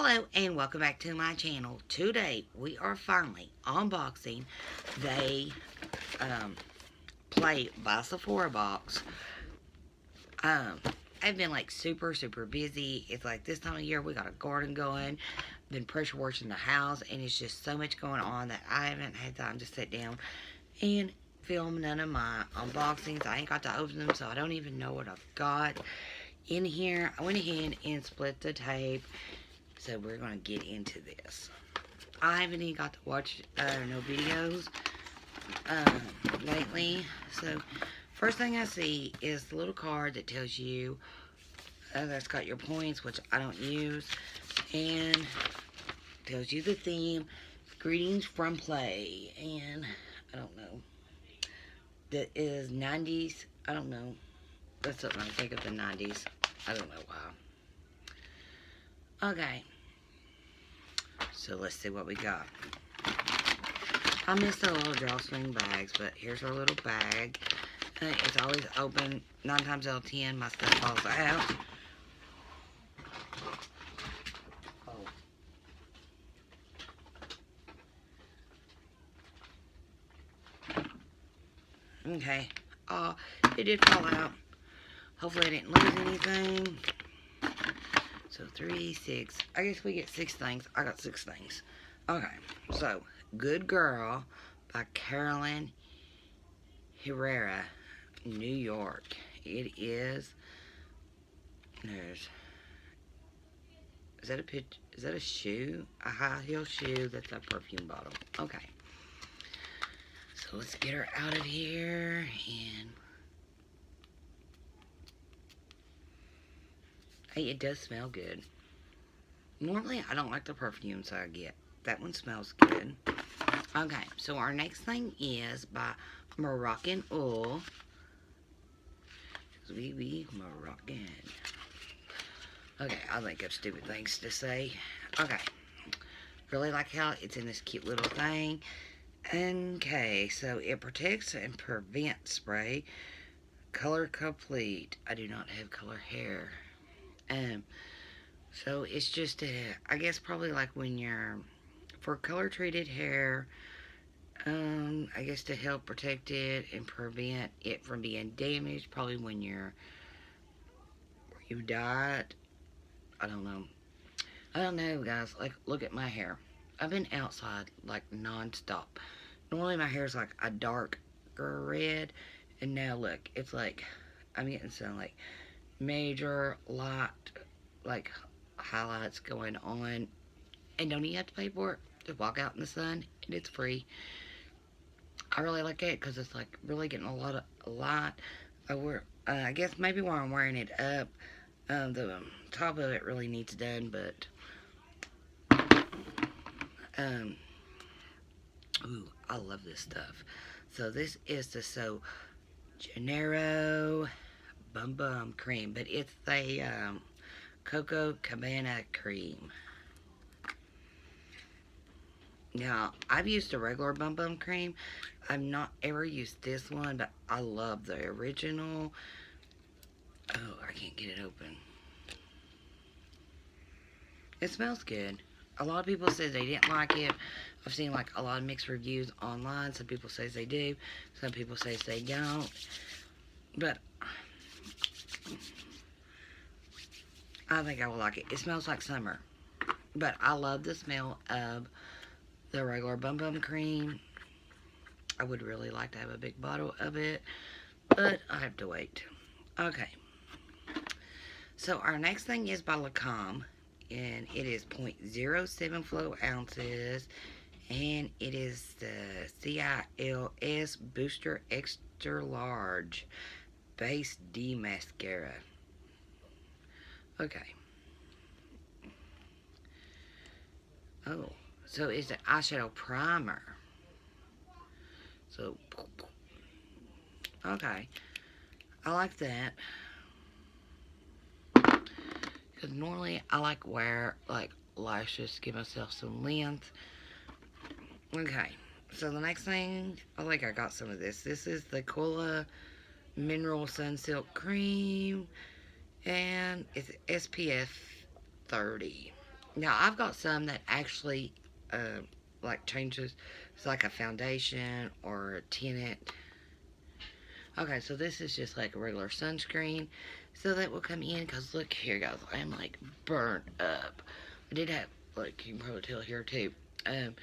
Hello and welcome back to my channel. Today we are finally unboxing the Play by Sephora box. I've been like super busy. It's like this time of year we got a garden going, been pressure washing the house, and it's just so much going on that I haven't had time to sit down and film none of my unboxings. I ain't got to open them, so I don't even know what I've got in here. I went ahead and split the tape. So we're going to get into this. I haven't even got to watch no videos lately. So first thing I see is the little card that tells you that's got your points, which I don't use. And tells you the theme. Greetings from Play. And I don't know. That is 90s. I don't know. That's something I think of the 90s. I don't know why. Okay, so let's see what we got. I missed the little drawstring bags, but here's our little bag. It's always open. 9 times out of 10, my stuff falls out. Oh. Okay. Oh, it did fall out. Hopefully I didn't lose anything. So 3, 6. I guess we get 6 things. I got 6 things. Okay. So, Good Girl by Carolyn Herrera, New York. It is. There's. Is that a pitch? Is that a shoe? A high heel shoe. That's a perfume bottle. Okay. So let's get her out of here and. Hey, it does smell good. Normally, I don't like the perfumes I get. That one smells good. Okay, so our next thing is by Moroccan Oil. We Moroccan. Okay, I think of stupid things to say. Okay. Really like how it's in this cute little thing. Okay, so it protects and prevents spray. Color complete. I do not have color hair. So it's just I guess probably like when you're for color treated hair, I guess to help protect it and prevent it from being damaged, probably when you dye it. I don't know guys. Like, look at my hair. I've been outside like non-stop. Normally my hair's like a dark red, and now look, it's like I'm getting some like major light, like highlights going on, and don't even have to pay for it. Just walk out in the sun and it's free. I really like it because it's like really getting a lot of light. I guess maybe while I'm wearing it up, the top of it really needs done, but ooh, I love this stuff. So this is the So Gennaro Bum Bum Cream, but it's the Coco Cabana Cream. Now, I've used a regular Bum Bum Cream. I've not ever used this one, but I love the original. Oh, I can't get it open. It smells good. A lot of people say they didn't like it. I've seen like a lot of mixed reviews online. Some people say they do. Some people say they don't. But I think I will like it. It smells like summer. But I love the smell of the regular Bum Bum Cream. I would really like to have a big bottle of it, but I have to wait. Okay. So our next thing is by Lancome, and it is 0.07 flow ounces, and it is the CILS Booster Extra Large Base D Mascara. Okay. Oh, so it's an eyeshadow primer. So, okay. I like that. Because normally I like wear like lashes to give myself some length. Okay. So the next thing, I think I got some of this. This is the Kola Mineral Sunsilk Cream. And it's SPF 30. Now, I've got some that actually, like changes. It's like a foundation or a tint. Okay, so this is just like a regular sunscreen. So that will come in, because look here, guys. I'm like burnt up. I did have, like, you can probably tell here too. Um,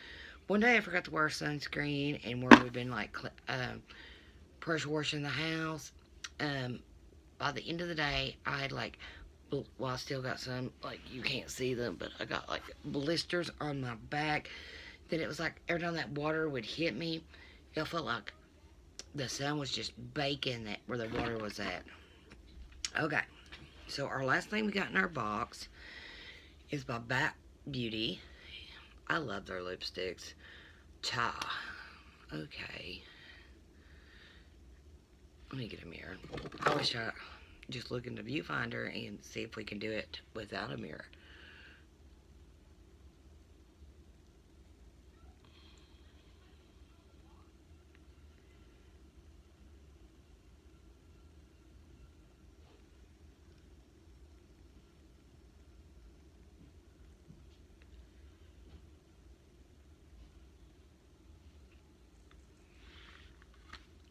One day I forgot to wear sunscreen, and where we've been like pressure washing the house. Um, by the end of the day, I had like, well, I still got some, like, you can't see them, but I got like blisters on my back. Then it was like every time that water would hit me, it felt like the sun was just baking that where the water was at. Okay, so our last thing we got in our box is by Back Beauty. I love their lipsticks. Cha. Okay. Let me get a mirror. I wish I just look in the viewfinder and see if we can do it without a mirror.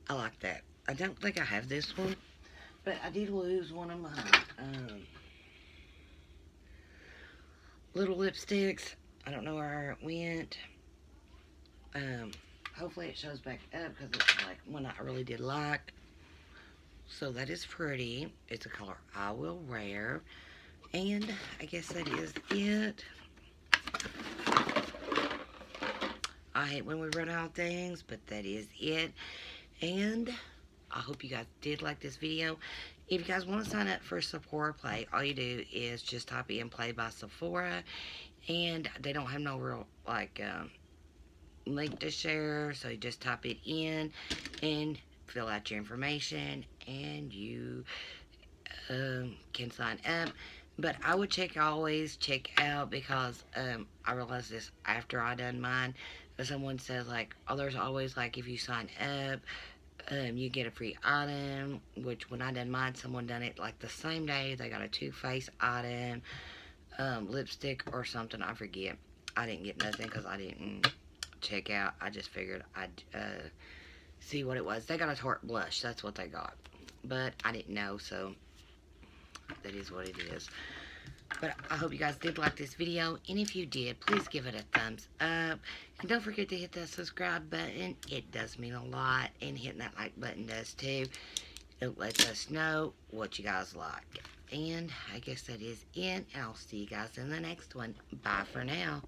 I like that. I don't think I have this one, but I did lose one of my little lipsticks. I don't know where it went. Um, Hopefully it shows back up, because it's like one I really did like. So that is pretty. It's a color I will wear. And I guess that is it. I hate when we run out of things, but that is it. And I hope you guys did like this video. If you guys want to sign up for Sephora Play, all you do is just type in Play by Sephora. And they don't have no real, like, link to share. So you just type it in and fill out your information, and you can sign up. But I would always check out, because I realized this after I done mine. But someone says, like, oh, there's always, like, if you sign up, you get a free item. Which when I done mine, someone done it like the same day. They got a Too Faced item, lipstick or something. I forget. I didn't get nothing because I didn't check out. I just figured I'd see what it was. They got a Tarte blush. That's what they got. But I didn't know, so that is what it is. But I hope you guys did like this video. And if you did, please give it a thumbs up. And don't forget to hit that subscribe button. It does mean a lot. And hitting that like button does too. It lets us know what you guys like. And I guess that is it. I'll see you guys in the next one. Bye for now.